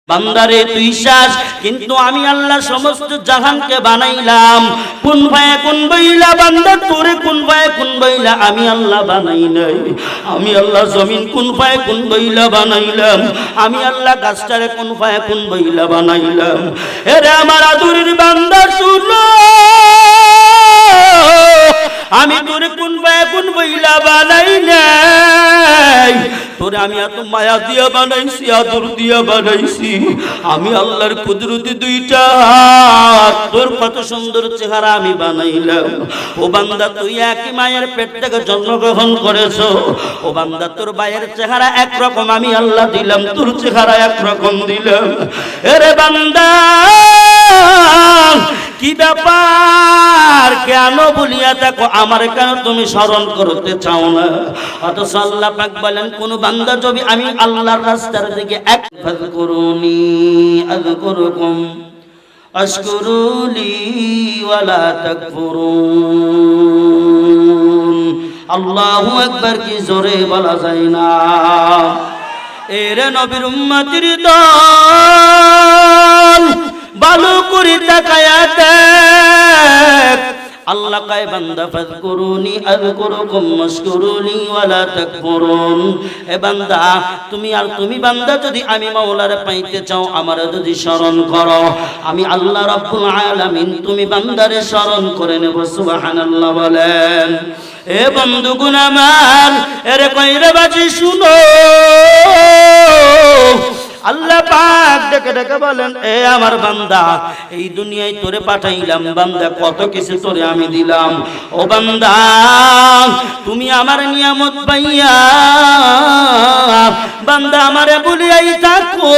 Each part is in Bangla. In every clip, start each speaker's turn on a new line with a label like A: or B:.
A: বান্দারে তুই শ্বাস, কিন্তু আমি আল্লাহ সমস্ত জাহানকে বানাইলাম। কুন ফায়াকুন বইলা বান্দা তোরে কুন ফায়াকুন বইলা আমি আল্লাহ বানাই নাই। আমি আল্লাহ জমিন কুন ফায়াকুন বইলা বানাইলাম। আমি আল্লাহ গাছটারে কুন ফায়াকুন বইলা বানাইলাম। এরে আমার আদুরের বান্দা শুনো, আমি তোরে কুন ফায়াকুন বইলা বানাই নাই। তোরে আমি এত মায়া দিয়া বানাইছি, আদর দিয়া বানাইছি। আমি আল্লাহর কুদরতি দুইটা হাত, তোর কত সুন্দর চেহারা আমি বানাইলাম। ও বান্দা তুই একই মায়ের পেট থেকে জন্মগ্রহণ করেছো। ও বান্দা তোর মায়ের চেহারা একরকম আমি আল্লাহ দিলাম, তোর চেহারা একরকম দিলাম। এরে বান্দা কি ব্যাপার, কেন বলিয়া দেখো আমার কেন তুমি স্মরণ করতে চাও না? অথচ আল্লাহ পাক বলেন কোন বান্দা যদি আমি আল্লাহর রাস্তার দিকে এক ফাযকুরুনি আযকুরুকুম আশকুরুলি ওয়ালা তাকফুরুন। আল্লাহু আকবার কি জোরে বলা যায় না? এরে নবীর উম্মতির দল ভালো করে তাকায়া দেখ, আল্লাহ কয় বান্দা ফাযকুরুনি আযকুরুকুম ওয়াশকুরুনি ওয়ালা তাকফুরুন। এ বান্দা তুমি বান্দা যদি আমি মাওলার পাইতে চাও, আমারে যদি স্মরণ করো, আমি আল্লাহ রাব্বুল আলামিন তুমি বান্দারে স্মরণ করে নেব। সুবহানাল্লাহ বলেন। এ বন্ধুগণ আমার, এরে কইরে বাজি শুনো, আল্লাহ পাক ডেকে ডেকে বলেন এ আমার বান্দা, এই দুনিয়ায় তোরে পাঠাইলাম বান্দা, কত কিছু তোরে আমি দিলাম। ও বান্দা তুমি আমার নিয়ামত পাইয়া বান্দা আমারে বলিয়াই থাকো।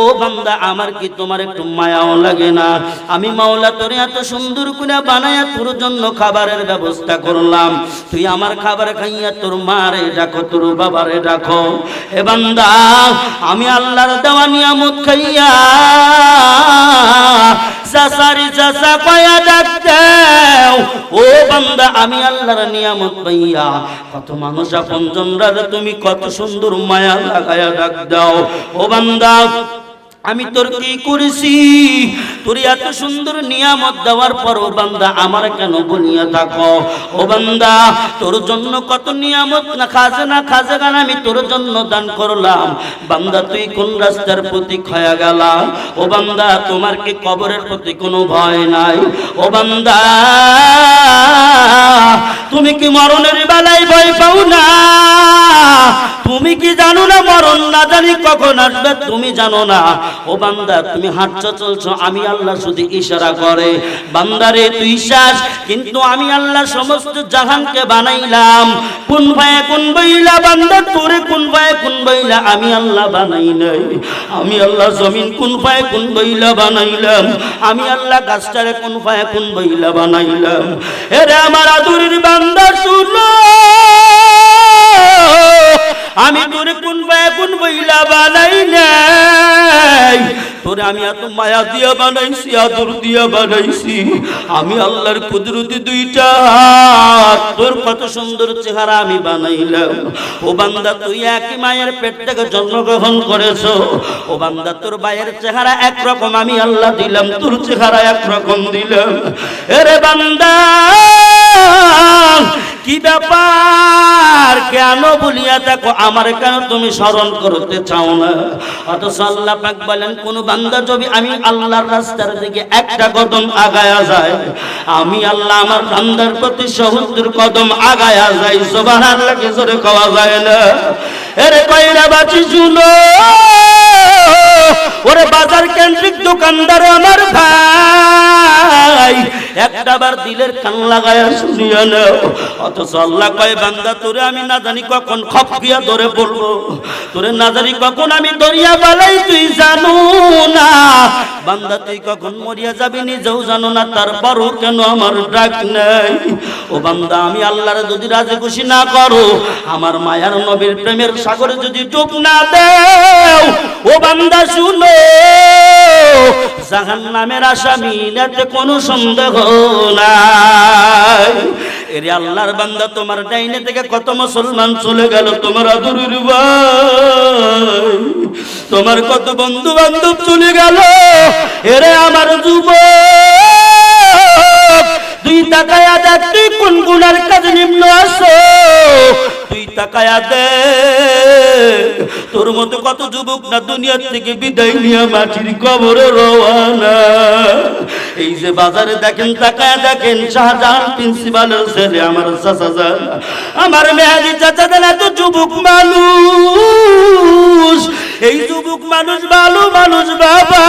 A: ও বান্দা আমার কি তোমার একটু মায়াও লাগে না? আমি মাওলা তোরে এত সুন্দর করে বানায়া তোর জন্য খাবারের ব্যবস্থা করলাম, তুই আমার খাবার খাইয়া তোর মারে ডাকো, তোর বাবারে ডাকো। এ বান্দা আমি আল্লাহর দেওয়া নিয়ামত খাইয়া সাসারি সাসা কয়া ডাক দাও। ও বান্দা আমি আল্লাহর নিয়ামত পাইয়া কত মানুষ আপনজনরা তুমি কত সুন্দর মায়া লাগায়া ডাক দাও। ও বান্দা আমি তোর কি করেছি? তোর এত সুন্দর নিয়ামত দেওয়ার পর ও বান্দা আমার কেন বলিয়া থাকো? ও বান্দা তোর জন্য কত নিয়ামত না খাজানা আমি তোর জন্য দান করলাম। বান্দা তুই কোন রাস্তার প্রতি খয়া গেলা? ও বান্দা তোমার কি কবরের প্রতি কোনো ভয় নাই? ও বান্দা তুমি কি মরণের বেলায় ভয় পাও না? তুমি কি জানো না মরণ না জানি কখন আসবে? তুমি জানো না? ও বান্দা তুমি হাঁটছো চলছো, আমি আল্লাহ শুধু ইশারা করে বান্দারে তুই শ্বাস, কিন্তু আমি আল্লাহ সমস্ত জাহানকে বানাইলাম। কুন ফায়াকুন বইলা বান্দা তোরে কুন ফায়াকুন বইলা আমি আল্লাহ বানাই নাই। আমি আল্লাহ জমিন কুন ফায়াকুন বইলা বানাইলাম। আমি আল্লাহ গাছটারে কুন ফায়াকুন বইলা বানাইলাম। এরে আমার আদুরের বান্দা শুনো, আমি তোরে কুন ফায়াকুন বইলা বানাই নাই। তোরে আমি এত মায়া দিয়া বানাইছি, আদর দিয়া বানাইছি। আমি আল্লাহর কুদরতি দুইটা হাত, তোর কত সুন্দর চেহারা আমি বানাইলাম। ও বান্দা তুই একই মায়ের পেট থেকে জন্মগ্রহণ করেছো। ও বান্দা তোর মায়ের চেহারা একরকম আমি আল্লাহ দিলাম, তোর চেহারা একরকম দিলাম। এরে বান্দা কি ব্যাপার, কেন বলিয়া দেখো আমার কেন তুমি স্মরণ করতে চাও না? অথচ আল্লাহ পাক বলেন কোন বান্দা যদি আমি আল্লাহর রাস্তার দিকে একটা কদম আগায়া যায়, আমি আল্লাহ আমার বান্দার প্রতি ৭০ কদম আগায়া যাই। সুবহানাল্লাহ কি জোরে কওয়া যায় না? এরে কইরা বাঁচি শুনো, ওরে বাজার কেন্দ্রিক দোকানদার আমার ভাই, একটাবার দিলের কান লাগায়া শুনিয়া নাও। অথচ আল্লাহ কয় বান্দা তোরে আমি না জানি কখন খপকিয়া ধরে পড়বো, তোরে না জানি কখন আমি দরিয়া বালাই, তুই জানো না। বান্দা তুই কখন মরিয়া যাবি নিজেও জানো না, তারপরও কেন আমার ডাক নাই? ও বান্দা আমি আল্লাহর যদি রাজি খুশি না করো, আমার মায়ার নবীর প্রেমের সাগরে যদি ডুব না দেও, ও বান্দা শুনো জাহান্নামের আসামি, এতে কোনো সন্দেহ নাই। এরে আল্লাহর বান্দা, তোমার ডাইনে থেকে কত মুসলমান চলে গেল, তোমার আদরের ভাই, তোমার কত বন্ধু বান্ধব চলে গেল। এরে আমার যুবক, তুই তাকায়া দেখ তুই কোন গুনার কাজে নিম্ন আছো, তুই তাকায়া দেখ তোর মতো কত যুবক না দুনিয়ার থেকে বিদায় নিয়ে মাটির কবরে রওয়ানা। এই যে বাজারে দেখেন, তাকায়া দেখেন, শাহজাহান প্রিন্সিপালের ছেলে আমার চাচা যান, আমার মেহাদি চাচা যান, এত যুবক মানুষ, এই যুবক মানুষ ভালো মানুষ বাবা,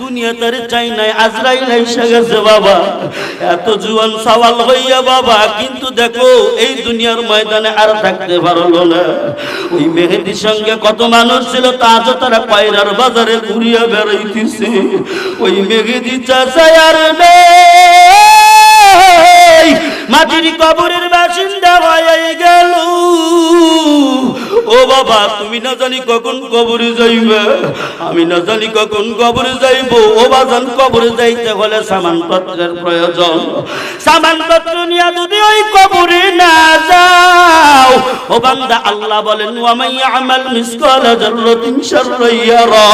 A: দুনিয়া তার চাই নাই, আজরাইল এসে গেছে বাবা, এত জুয়ান সওয়াল হইয়া বাবা, কিন্তু দেখো এই দুনিয়ার ময়দানে আর থাকতে পারলো না। ওই মেহেদির সঙ্গে কত মানুষ ছিল, তা আজও তারা পায়রার বাজারে ঘুরিয়া বেড়াইতেছে। ওই মেহেদি চাচা আর নেই, মাটির কবরের বাসিন্দা হয়ে গেল। ও বাবা, তুমি না জানি কখন কবরে যাইবে, আমি না জানি কখন কবরে যাইব। ও বাজান, কবরে যাইতে হলে সামানপত্রের প্রয়োজন, সামানপত্র নিয়ে যদি ওই কবরে না যাও, ও বান্দা আল্লাহ বলেন ওয়া মান ইয়ামাল মিসকালা যাররাতিন শাররান ইয়ারা।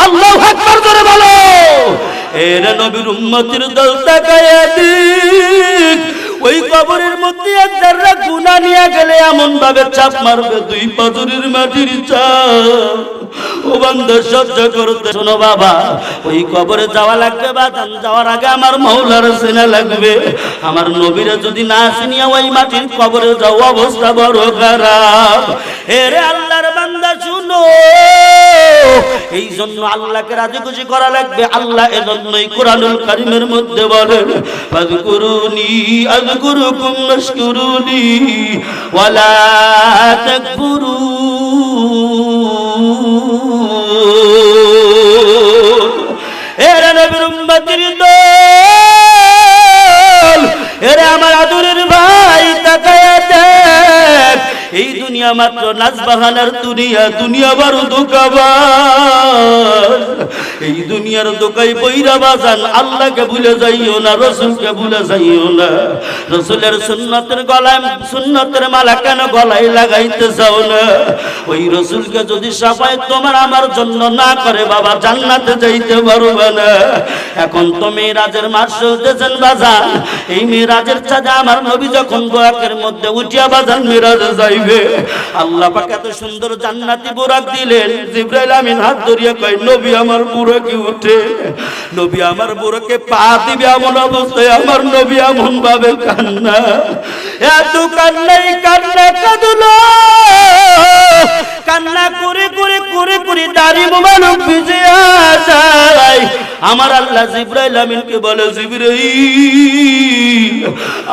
A: আল্লাহু আকবার জোরে বলো। এর নবীর উম্মতের দল তাকায়া দেখ, ওই কবরের মধ্যে এক জাররা গুনাহ নিয়ে গেলে এমন ভাবে চাপ মারবে, দুই পাথরের মাটির চাপ। ও বান্দা সহ্য করতে শোনো বাবা, ওই কবরে যাওয়া লাগবে, বাদান যাওয়ার আগে আমার মাওলার চেনা লাগবে। আমার নবীরা যদি না চিনিয়া ওই মাটির কবরে যাও, অবস্থা বড় খারাপ। এরে আল্লাহর বান্দা শুনো, এই জন্য আল্লাহকে রাজি খুশি করা লাগবে। আল্লাহ এজন্যই কোরআনুল কারীমের মধ্যে বলেন, ফাযকুরুনি আযকুরুকুম ওয়াশকুরুনি ওয়ালা তাকফুরুন। এরে নবীর উম্মতের দল, এরে আমার আদরের ভাই, তাকায়া দেখ, এই দুনিয়া মাত্র নাচবাহানার দুনিয়া, দুনিয়া বড় ধোঁকাবাজ। এই দুনিয়ার দোকাই বইরা বাজান, আল্লাহকে ভুলে যাইও না, রসুলকে ভুলে যাইও না। রসুলের সুন্নতের গলায়, সুন্নতের মালা কেন গলায় লাগাইতে চাও না? ওই রসুলকে যদি সাফায় তোমার আমার জন্য না করে বাবা, জান্নাতে যাইতে পারবে না। এখন তো মেরাজের মাস চলতেছেন বাজান, এই মেরাজের চাঁদে আমার নবী যখন বোরাকের মধ্যে উঠিয়া বাজান মেরাজে যাইবে, আল্লাহ পাক এত সুন্দর জান্নাতি বোরাক দিলেন। জিবরাইল আমিন হাত ধরিয়া কয়, নবী আমার বুরাকে উঠে, নবী আমার বুরাকে পা দিবে, এমন অবস্থায় আমার নবী এমন ভাবে কান্না, এত কান্নাই কান্না কাঁদলো, কান্না করে করে করে করে দাড়ি মোবারক ভিজে যায়। আমার আল্লাহ জিবরাইল আমিনকে বলে, জিবরাইল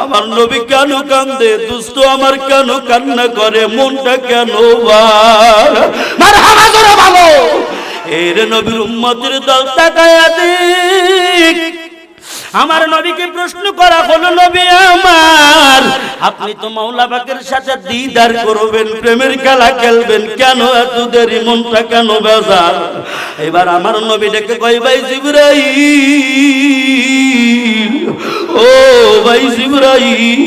A: আমার নবী কেন কান্দে, দুষ্ট আমার কেন কান্না করে, মনটা কেন মারহাবা জোরে বলো। এর নবীর উম্মতের দল তাকায়া দেখ, আমার নবীকে প্রশ্ন করা হলো, নবী আমার, আপনি তো মাওলা পাকের সাথে দিদার করবেন, প্রেমের খেলা খেলবেন, কেন এত দেরি, মনটা কেন বেজার? এবার আমার নবী ডেকে কয়, ভাই জিবরাইল, ও ভাই জিবরাইল,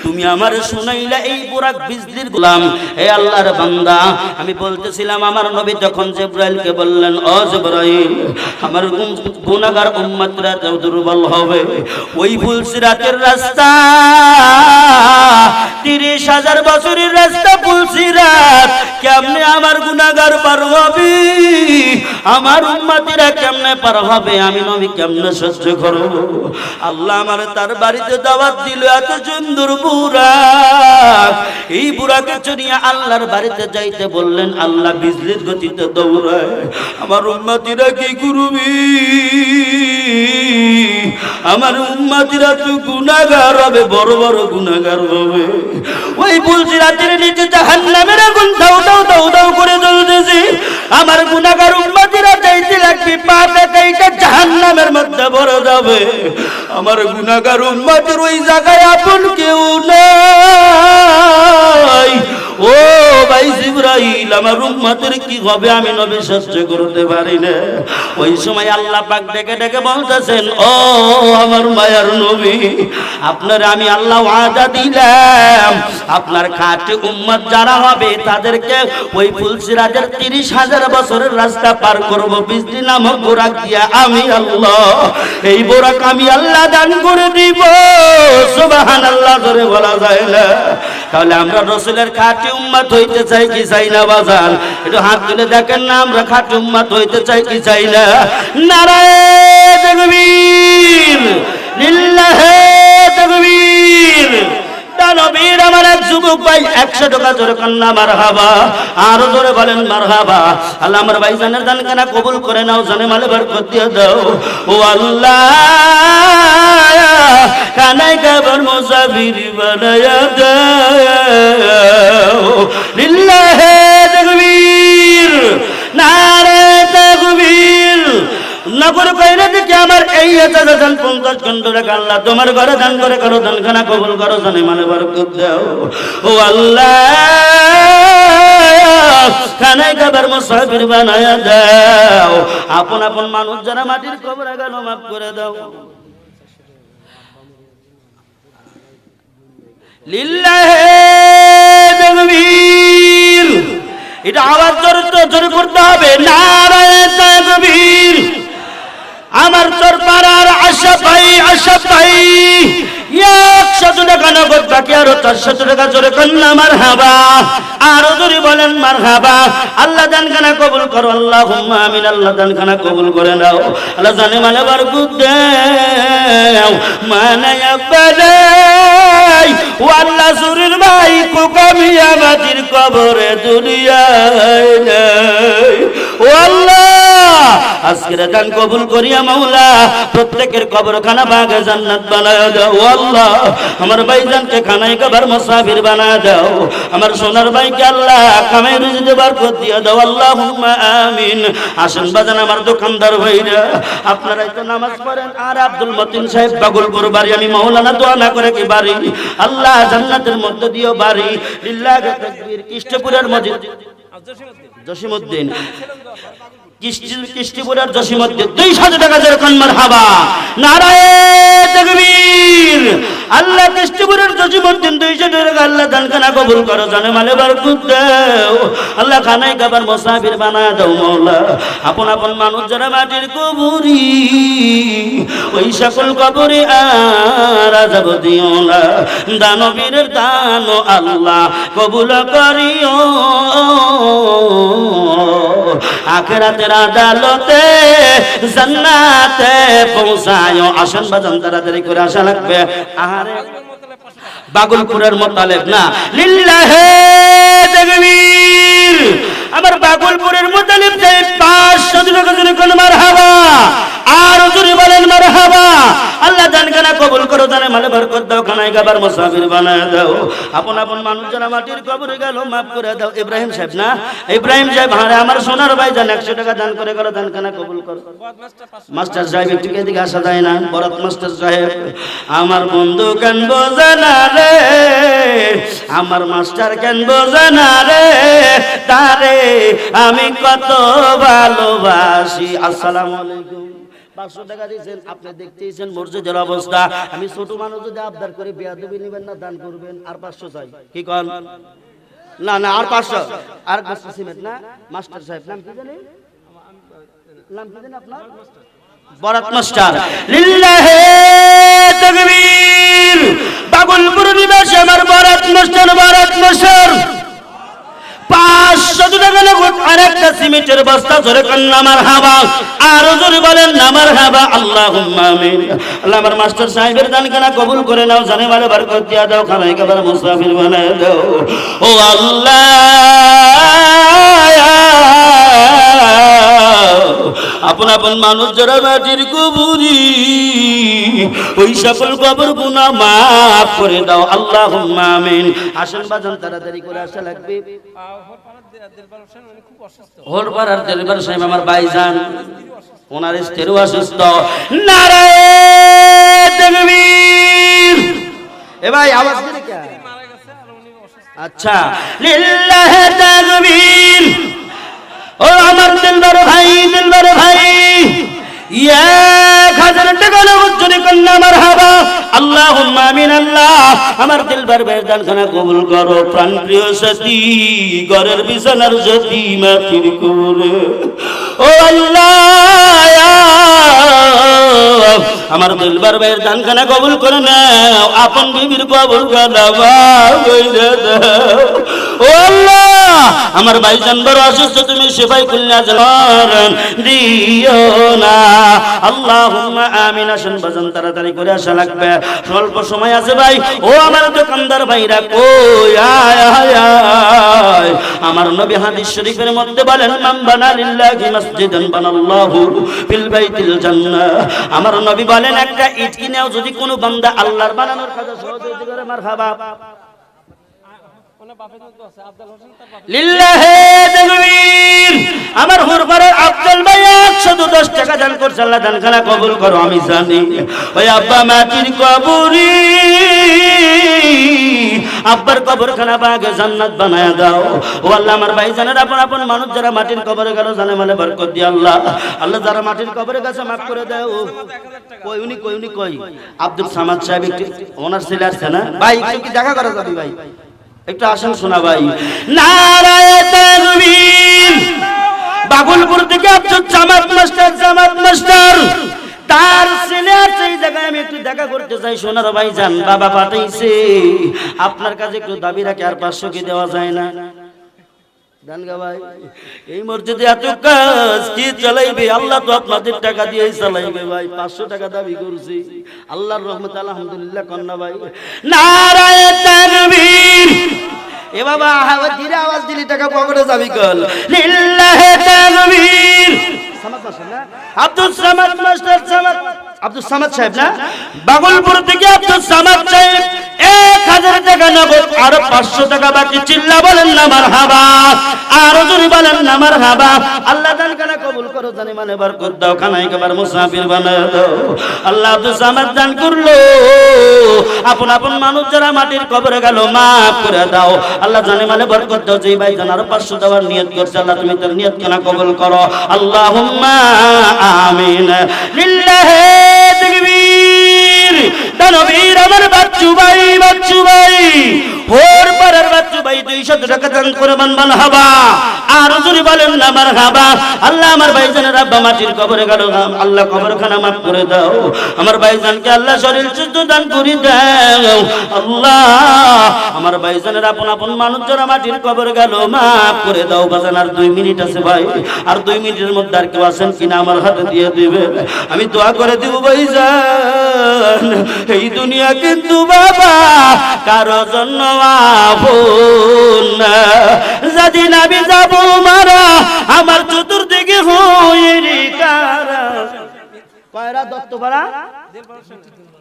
A: তুমি আমারে শুনাইলা এই বুরাক বিজলির গোলাম। হে আল্লাহর বান্দা, আমি বলতেছিলাম আমার নবী যখন জিবরাইলকে বললেন, ও জিবরাইল, আমার গুনাহগার উম্মতরা দুর্বল হবে, ওই ফুলসিরাতের রাস্তা 30,000 বছরের রাস্তা ফুলসিরাত, কেমনে আমার গুনাহগার পার হবে, আমার উম্মতিরা কেমনে পার হবে, আমি নবী কেমনে সহ্য করব? আল্লাহ আমারে তার বাড়িতে দাওয়াত দিল, এত সুন্দর বুরাক, এই বুরাকে চড়িয়ে আল্লাহর বাড়িতে যাইতে বললেন। আল্লাহ বিজলির গতিতে দৌড়ায়, আমার উম্মতিরা কি করবে? আমার উম্মতিরা তো গুনাহগার হবে, বড় বড় গুনাহগার হবে। ওই ফুলসিরাতের নিচে জাহান্নামের আগুন দাউ দাউ দাউ দাউ করে জ্বলতেছে, আমার গুনাহগার উম্মতিরা যাইতে লাগবে, পা বেকাইটা জাহান্নামের মধ্যে ভরে যাবে। আমার গুনাহগার উম্মতের ওই জায়গায় আপন কেউ নাই, ও ভাই জিবরাইল, আমার উম্মতের কি হবে আমি নবী সহ্য করতে পারি না। ওই সময় আল্লাহ পাক ডেকে ডেকে বলতেছেন, ও আমার মায়ার নবী, আপনার আমি আল্লাহ ওয়াদা দিলাম, আপনার খাঁটি উম্মত যারা হবে তাদেরকে ওই ফুলসিরাজের 30,000 বছরের রাস্তা পার করব বিজলি নামক বোরাক দিয়া আমি আল্লাহ। এই বোরাক আমি আল্লাহ দান করে দিব। সুবহানাল্লাহ জোরে বলা যায় না? তাহলে আমরা রাসূলের খাঁটি উম্মত হইতে চাই কি চাই না বাজান? একটু হাত তুলে দেখেন না, আমরা খাঁটি উম্মত হইতে চাই কি চাই না? নারায়ে তাকবীর, লিল্লাহে তাকবীর। নবীর আমার এক যুবক ভাই 100 টাকা জোরে কন্যা মারহাবা, আরো জোরে বলেন মারহাবা। আল্লাহ আমার ভাইজানের দান কানা কবুল করে নাও, জানে মালে বরকত দিয়ে দাও। ও আল্লাহ, কানাই কাবার মুসাফির বানায়া দাও। লিল্লাহে তাকবীর, নারে তাকবীর। নগর কইরা দেখি আমার এই 50 খন্ড টাকা আল্লাহ তোমার ঘরে দান করে করো, দানখানা কবুল করো, জানে মানে বরকত দাও। ও আল্লাহ, খানায় কাবার মুসাফির বানায়া দাও। আপন আপন মানুষ যারা মাটির কবরে গেল মাফ করে দাও। লিল্লাহে তাকবীর। এটা আওয়াজ জোরে করতে হবে, নারায়ে তাকবীর। আমার তোর পাড়ার আশা ভাই 100 টাকা নগদ বাকি, আরো 400 টাকা জোরে কন্যা মারহাবা, আরো জোরে বলেন মারহাবা। আল্লাহ দানখানা কবুল করো, আল্লাহুম্মা আমিন। আল্লাহ দানখানা কবুল করে নাও, আল্লাহ জানে মানে বরকত দাও। মানায়া বালাই ও আল্লাহ সুরের ভাই কোকামিয়া মাটির কবরে দুনিয়ায় নাই। ও আল্লাহ, আজকের দান কবুল করিয়া মাওলা প্রত্যেকের কবরখানা বাগে জান্নাত বানায় দাও। ও আল্লাহ, আমার ভাইজানকে খানায় কাবার মুসাফির বানায় দাও। আমার সোনার ভাইকে আল্লাহ কামাই রুজিতে বরকত দিয়ে দাও। আল্লাহুম্মা আমিন। আসেন বাজান আমার দোকানদার ভাইরা, আপনারাই তো নামাজ পড়েন। আর আব্দুল মতিন সাহেব পাগলপুর বাড়ি, আমি মাওলানা দোয়া না করে কি বাড়ি, আল্লাহ জান্নাতের মধ্যে দিও বাড়ি। লিল্লাহি তাকবীর। কৃষ্ণপুরের মসজিদ জসিমউদ্দিন, কৃষ্ণপুরের জসিমউদ্দিন 200 টাকা যেরকম মারহাবা, নারায়ে তাকবীর। আল্লাহ কৃষ্ণপুরের জসিমউদ্দিন 200 টাকা আল্লাহ দানখানা কবুল করো, জানে মালে বরকত দাও। আল্লাহ খানায় কাবার মুসাফির বানায় দাও মাওলা। আপন আপন মানুষ যারা মাটির কবরি, ওই সকল কবরে আর আযাব দিও না। দানবীরের দান আল্লাহ কবুল করিও, আখিরাতের আদালতে জান্নাতে পৌঁছায়ো। আসেন বাজান তাড়াতাড়ি করে আসা লাগবে। আহারে বাগলপুরের মোতালেব না, লিল্লাহে তাকবীর। আমার বাগলপুরের মোতালেব যে 500 টাকা জোরে কোন মারহাবা, আর জোরে বলেন মারহাবা। আল্লাহ দানখানা কবুল করো, জানে মালে বরকত দাও, খানায় কাবার মুসাফির বানায় দাও। আপন আপন মানুষ যারা মাটির কবরে গেল মাফ করে দাও। ইব্রাহিম সাহেব না, ইব্রাহিম সাহেব, হারে আমার সোনার ভাই জান 100 টাকা দান করে গেল, দানখানা কবুল করো। মাস্টার সাহেব একটু এদিকে আসা যায় না? বরাত মাস্টার সাহেব, আমার বন্ধু কেন বোঝে না রে, আমার মাস্টার কেন বোঝে না রে, তারে আমি কত ভালোবাসি। আসসালামু আলাইকুম। 500 টাকা দিয়েছেন, আপনি দেখতেইছেন মসজিদের অবস্থা। আমি ছোট মানুষ যদি আবদার করে বেয়াদবি নেবেন না, দান করবেন। আর 500 চাই, কি কন? না না, আর 500। আর 500 সিমেন্ট না। মাস্টার সাহেব নাম কি জানেন? নাম কি জানেন আপনার? বরাত মাস্টার। লিল্লাহে তাকবীর। বাগলপুর নিবাসী আমার বরাত মাস্টার, বরাত মাস্টার 500 টাকা নগদ আর একটা সিমেন্টের বস্তা জোরে কন্যা মারহাবা, আর জোরে বলেন না মারহাবা। আল্লাহুম্মা আমিন। আল্লাহ আমার মাস্টার সাহেবের দানখানা কবুল করে নাও, জানে মালে বরকত দিয়া দাও, খানায় কাবার মুসাফির বানায় দাও। ও আল্লাহ, আপন আপন মানুষ যারা মাটির কবরি, ওই সকল কবর গুনাহ মাফ করে দাও। আল্লাহুম্মা আমিন। আসেন বাজান তাড়াতাড়ি করে আসা লাগবে। হোরপাড়ার দেলবার সাহেব আমার ভাইজান, ওনার স্ত্রীও অসুস্থ। নারায়ে তাকবীর। এ ভাই আওয়াজ দিলে কে? আচ্ছা, লিল্লাহি তাকবীর। ও আমার দিলদার ভাই, দিলদার ভাই, 1000 টাকা নগদ যদি কন্যা মারহাবা, আল্লাহুম্মা আমিন। আল্লাহ আমার দিলদার ভাইয়ের দানখানা কবুল করো। প্রাণপ্রিয় সাথী, ঘরের বিছানার সাথী মাটির করে, ও আল্লাহ আমার দিলদার ভাইয়ের দানখানা কবুল করে নাও। আপন বিবির কবুল খানা কইরা দাও। ও আল্লাহ আমার ভাইজান বড় অসুস্থ, তুমি সেবাই কল্যাণ জানান দিও না। আল্লাহুম্মা আমিন। আসেন বাজান, তাড়াতাড়ি করে আসা লাগবে, স্বল্প সময় আছে ভাই। ও আমার দোকানদার ভাইরা কই, আয় আয় আয়। আমার নবী হাদিস শরীফের মধ্যে বলেন, মান বানা লিল্লাহি মাসজিদান বানাল্লাহু ফিল বাইতিল জান্নাহ। আমার নবী বলেন, একটা ইট কিনেও যদি কোনো বান্দা আল্লাহর বানানোর কাজে সহযোগিতা করে, মারহাবা। লিল্লাহি তাকবীর। আমার হুরপাড়ার আব্দুল ভাই 110 টাকা দান করছে, আল্লাহ দানখানা কবুল করো। আমি জানি ওই আব্বা মাটির কবরি, আব্বার কবরখানা বাগে জান্নাত বানায়া দাও। ও আল্লাহ আমার ভাইজানের আপন আপন মানুষ যারা মাটির কবরে গেল, জানে মানে বরকত দি আল্লাহ। আল্লাহ যারা মাটির কবরে গেছে মাফ করে দাও। কই উনি কই আব্দুল সামাদ সাহেব, একটু ওনার ছেলে আসছে না ভাই, একটু কি দেখা করা যাবে ভাই? একটু আসেন শোনা ভাই। নারায়ে তাকবীর। বাগুলপুর থেকে আব্দুল সামাদ মাস্টার, জামাত মাস্টার, তার ছেলে আছে এই জায়গায়, আমি একটু দেখা করতে চাই। সোনার ভাই যান, বাবা পাঠাইছে আপনার কাছে, একটু দাবি রাখে আর 500 কি দেওয়া যায় না? দানগা ভাই, এই মসজিদে এত কাজ কি চালাইবে? আল্লাহ তো আপনাদের টাকা দিয়ে চালাইবে ভাই। 500 টাকা দাবি করছি, আল্লাহর রহমত আলহামদুলিল্লাহ। কন্যা ভাই নারায়ে তাকবীর। এ বাবা ধীরে আওয়াজ দিলি টাকা পকেটে যাবি কল। লিল্লাহি তাকবীর। আব্দুল সামাদ মাস্টার, আব্দুল সামাদ সাহেব না, বাগলপুর থেকে আব্দুল সামাদ সাহেব 1000 টাকা নগদ, আর 500 টাকা বাকি। চিল্লা বলেন না মারহাবা, আর জোরে বলেন না মারহাবা। আল্লাহ দানখানা কবুল করো, জানি মানে বরকত দাও, খানায় খাবার মুসাফির বানায় দাও। আল্লাহ আব্দুল সামাদ দান করলো, আপন আপন মানুষ যারা মাটির কবরে গেল মাফ করে দাও। আল্লাহ জানে মানে বরকত দাও। যেই ভাই জান আরো 500 দেওয়ার নিয়ত করছে, আল্লাহ তুমি তার নিয়ত খানা কবুল করো। আল্লাহুম্মা আমিন। লিল্লাহি তাকবীর। দানবীর আমার বাচ্চু ভাই, বাচ্চু ভাই, হোর পাড়ার বাচ্চু ভাই 200 টাকা দান করে বানবান হাবা, আর জোরে বলেন না মারহাবা। আল্লাহ আমার ভাইজানের আব্বা মাটির কবরে গেল, আল্লাহ কবরখানা মাফ করে দাও। আমার ভাইজানকে আল্লাহ শরীর সুস্থ দান করে দাও। আল্লাহ আমার ভাইজানের আপন আপন মানুষ যারা মাটির কবরে গেল মাফ করে দাও। বাজান আর 2 মিনিট আছে ভাই, আর 2 মিনিটের মধ্যে আর কেউ আছেন কিনা আমার হাতে দিয়ে দিবে, আমি দোয়া করে দিব। ভাইজান এই দুনিয়া কিন্তু বাবা কারো জন্য আপন না, যেদিন আমি যাবো মারা আমার চতুর্দিকে হয়ে কারা। কয়রা দত্তপাড়া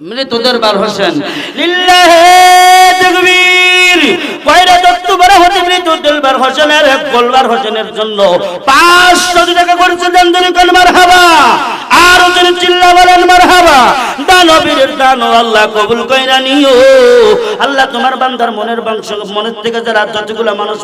A: মৃতদের বার হোসেন। লিল্লাহি তাকবীর। কয়রা দত্তপাড়া হতে মৃতদের বার হোসেনের গোলবার হোসেনের জন্য 500 টাকা করেছে দান। কোন মারহাবা, আর যদি চিল্লা বলেন মারহাবা। দানবীরের দান আল্লাহ কবুল কইরা নিও। আল্লাহ তোমার বান্দার মনের থেকে যারা যতগুলা মানুষ